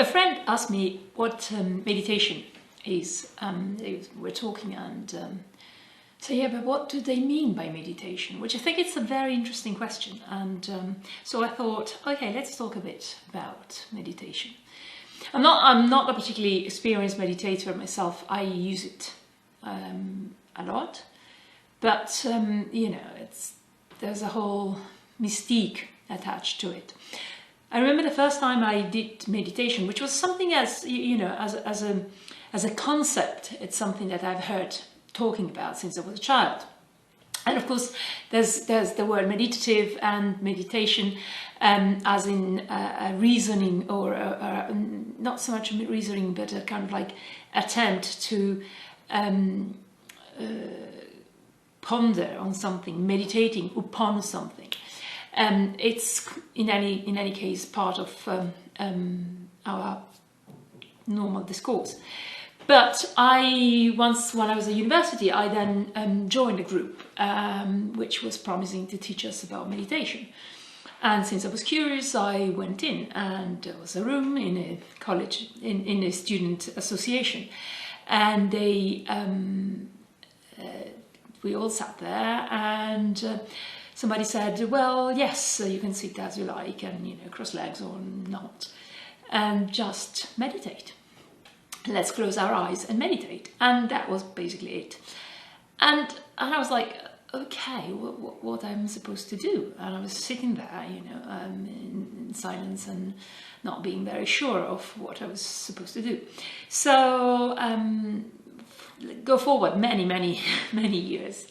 A friend asked me what meditation is. We're talking and so yeah, but what do they mean by meditation? Which I think it's a very interesting question. And so I thought, okay, let's talk a bit about meditation. I'm not a particularly experienced meditator myself. I use it a lot, but you know, there's a whole mystique attached to it. I remember the first time I did meditation, which was something as you know, as a concept. It's something that I've heard talking about since I was a child. And of course, there's the word meditative and meditation, as in reasoning, or not so much reasoning, but a kind of like attempt to ponder on something, meditating upon something. It's in any case part of our normal discourse. But once when I was at university, I then joined a group which was promising to teach us about meditation. And since I was curious, I went in, and there was a room in a college, in a student association, and we all sat there, and somebody said, well, yes, you can sit as you like, and you know, cross legs or not, and just meditate. Let's close our eyes and meditate. And that was basically it. And I was like, okay, what I'm supposed to do? And I was sitting there, you know, in silence and not being very sure of what I was supposed to do. So go forward many years.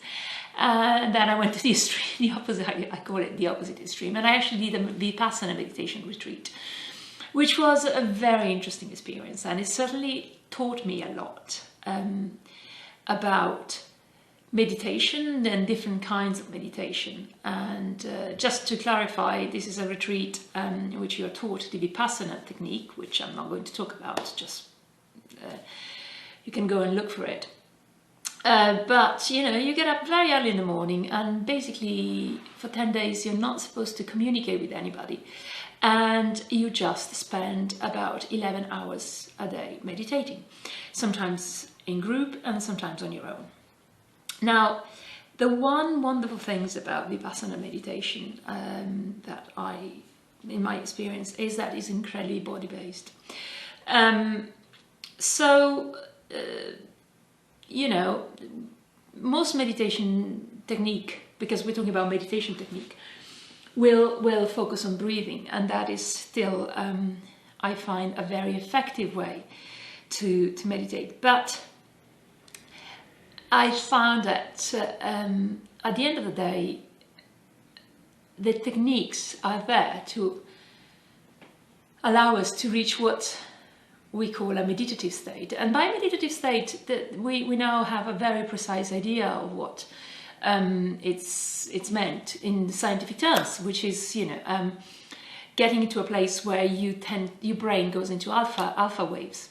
And then I went to the extreme, the opposite, I call it the opposite extreme. And I actually did a Vipassana meditation retreat, which was a very interesting experience, and it certainly taught me a lot about meditation and different kinds of meditation. And just to clarify, this is a retreat in which you are taught the Vipassana technique, which I'm not going to talk about, just you can go and look for it. But you know, you get up very early in the morning, and basically for 10 days you're not supposed to communicate with anybody. And you just spend about 11 hours a day meditating, sometimes in group and sometimes on your own. Now, the one wonderful things about Vipassana meditation that in my experience, is that it's incredibly body-based. You know, most meditation technique, because we're talking about meditation technique, will focus on breathing, and that is still, I find, a very effective way to meditate. But I found that at the end of the day, the techniques are there to allow us to reach what we call a meditative state. And by meditative state, we now have a very precise idea of what it's meant in scientific terms, which is, you know, getting into a place where your brain goes into alpha waves,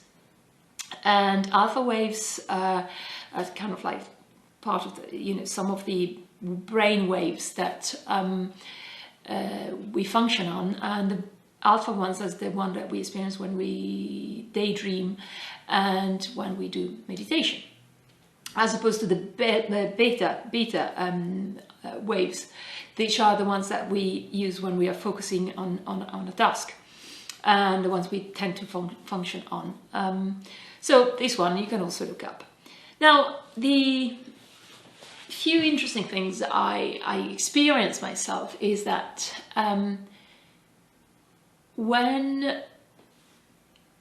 and alpha waves are kind of like part of the, you know, some of the brain waves that we function on, and the alpha ones is the one that we experience when we daydream and when we do meditation, as opposed to the beta waves, which are the ones that we use when we are focusing on a task, and the ones we tend to function on. So this one you can also look up. Now, the few interesting things I experience myself is that when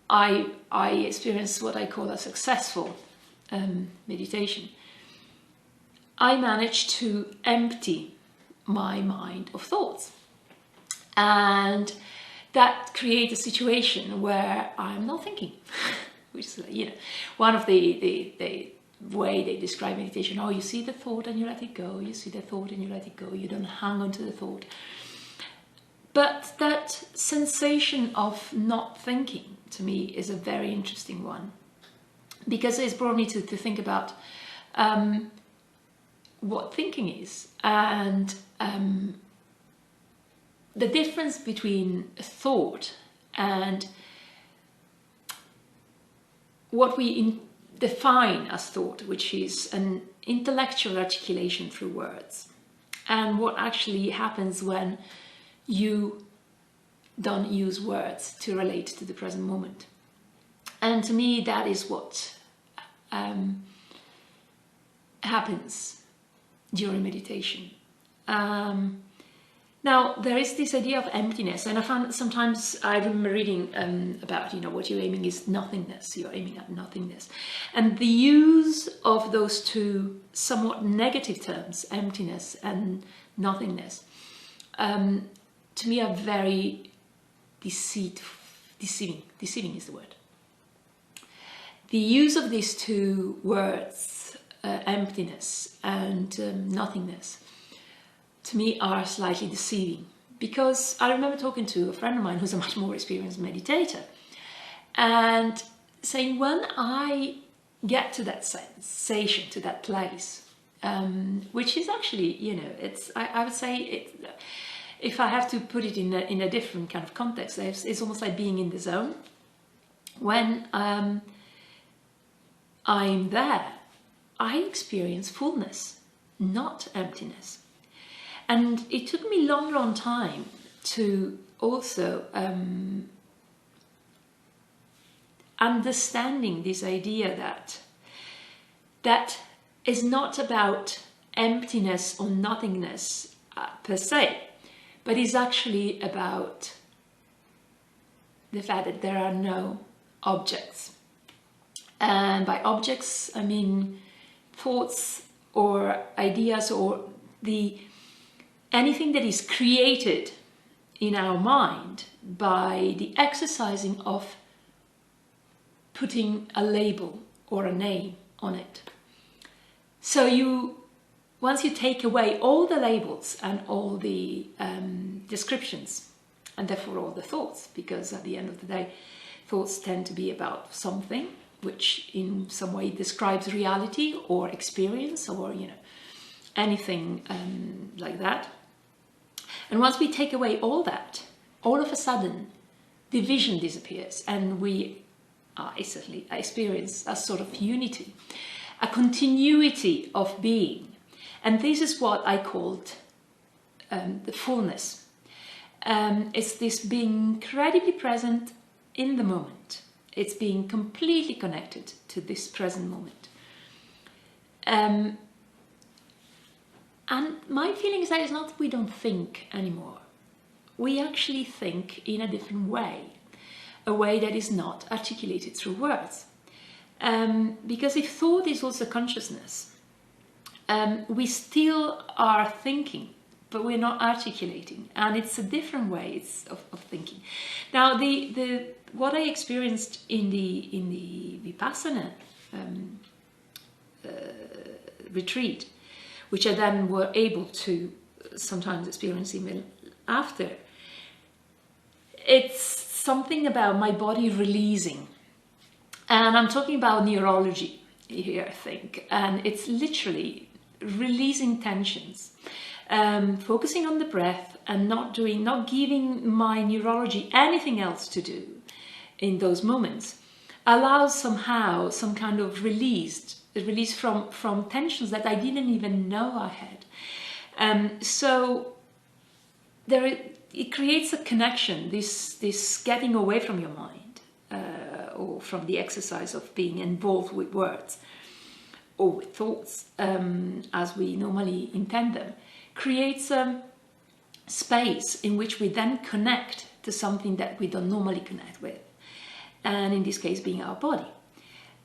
I experience what I call a successful meditation, I manage to empty my mind of thoughts, and that creates a situation where I'm not thinking, which is, you know, one of the way they describe meditation. Oh, you see the thought and you let it go, you see the thought and you let it go, you don't hang on to the thought. But that sensation of not thinking, to me, is a very interesting one, because it's brought me to think about what thinking is, and the difference between thought and what we define as thought, which is an intellectual articulation through words, and what actually happens when you don't use words to relate to the present moment. And to me, that is what happens during meditation. Now, there is this idea of emptiness, and I found sometimes, I remember reading about, what you're aiming is nothingness, you're aiming at nothingness. And the use of those two somewhat negative terms, emptiness and nothingness, to me are very deceiving is the word. The use of these two words, emptiness and nothingness, to me are slightly deceiving, because I remember talking to a friend of mine who's a much more experienced meditator, and saying, when I get to that sensation, to that place, which is actually, it's, I would say, if I have to put it in a different kind of context, it's almost like being in the zone. When I'm there, I experience fullness, not emptiness. And it took me a long time to also understanding this idea that is not about emptiness or nothingness per se, but is actually about the fact that there are no objects. And by objects, I mean thoughts or ideas or anything that is created in our mind by the exercising of putting a label or a name on it. So once you take away all the labels and all the descriptions, and therefore all the thoughts, because at the end of the day, thoughts tend to be about something which in some way describes reality or experience or, anything like that. And once we take away all that, all of a sudden, division disappears, and I certainly experience a sort of unity, a continuity of being. And this is what I called the fullness. It's this being incredibly present in the moment. It's being completely connected to this present moment. And my feeling is that it's not that we don't think anymore. We actually think in a different way, a way that is not articulated through words. Because if thought is also consciousness, we still are thinking, but we're not articulating, and it's a different way of thinking. Now, what I experienced in the Vipassana retreat, which I then were able to sometimes experience even after, it's something about my body releasing. And I'm talking about neurology here, I think, and it's literally releasing tensions, focusing on the breath and not giving my neurology anything else to do in those moments, allows somehow some kind of release from tensions that I didn't even know I had. So it creates a connection, this getting away from your mind, or from the exercise of being involved with words or with thoughts, as we normally intend them, creates a space in which we then connect to something that we don't normally connect with, and in this case being our body.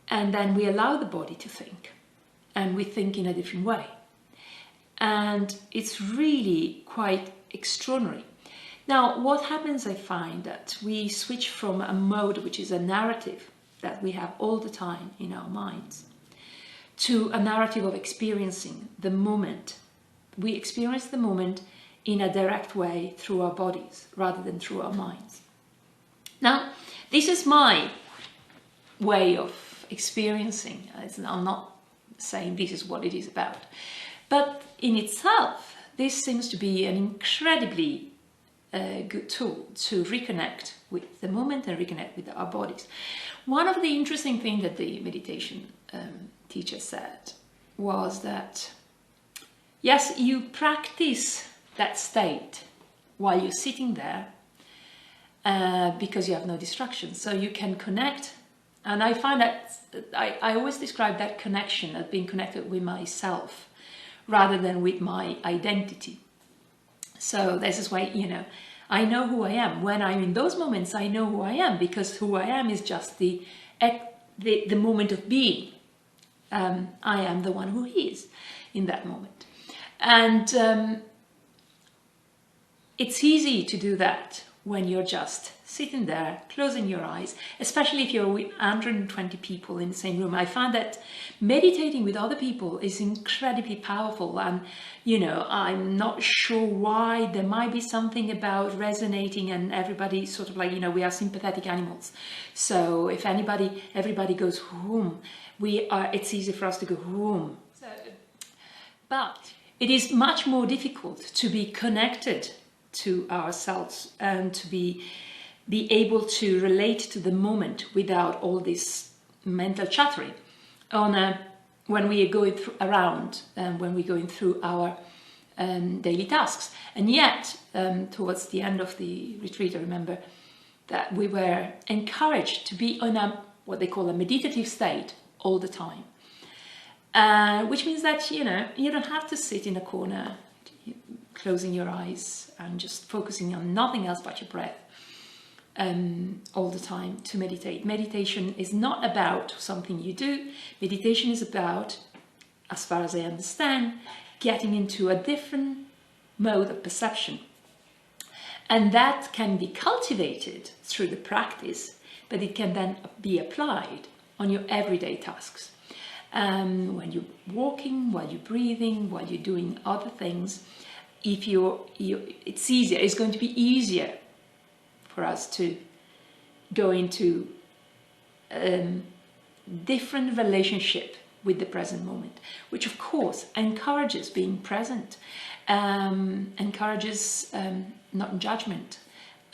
And then we allow the body to think, and we think in a different way. And it's really quite extraordinary. Now, what happens, I find, that we switch from a mode which is a narrative that we have all the time in our minds to a narrative of experiencing the moment. We experience the moment in a direct way through our bodies rather than through our minds. Now, this is my way of experiencing. I'm not saying this is what it is about, but in itself this seems to be an incredibly good tool to reconnect with the moment and reconnect with our bodies. One of the interesting things that the meditation teacher said was that, yes, you practice that state while you're sitting there because you have no distractions, so you can connect. And I find that I always describe that connection as being connected with myself rather than with my identity. So this is why, I know who I am. When I'm in those moments, I know who I am, because who I am is just the moment of being. I am the one who is in that moment. And it's easy to do that when you're just sitting there, closing your eyes, especially if you're with 120 people in the same room. I find that meditating with other people is incredibly powerful, and I'm not sure why. There might be something about resonating, and everybody sort of like, we are sympathetic animals. So if everybody goes home, it's easy for us to go home. But it is much more difficult to be connected to ourselves and to be able to relate to the moment without all this mental chattering when we are going around and when we're going through our daily tasks. And yet, towards the end of the retreat, I remember that we were encouraged to be on what they call a meditative state all the time, which means that you don't have to sit in a corner closing your eyes and just focusing on nothing else but your breath all the time to meditate. Meditation is not about something you do. Meditation is about, as far as I understand, getting into a different mode of perception. And that can be cultivated through the practice, but it can then be applied on your everyday tasks. When you're walking, while you're breathing, while you're doing other things, it's easier. It's going to be easier for us to go into different relationship with the present moment, which of course encourages being present, encourages not judgment,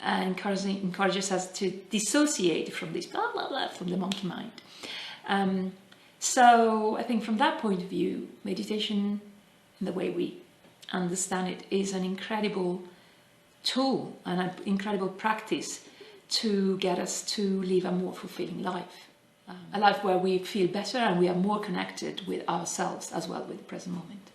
encourages us to dissociate from this blah blah blah, from the monkey mind. So I think from that point of view, meditation, in the way we understand it, is an incredible tool and an incredible practice to get us to live a more fulfilling life. A life where we feel better and we are more connected with ourselves as well with the present moment.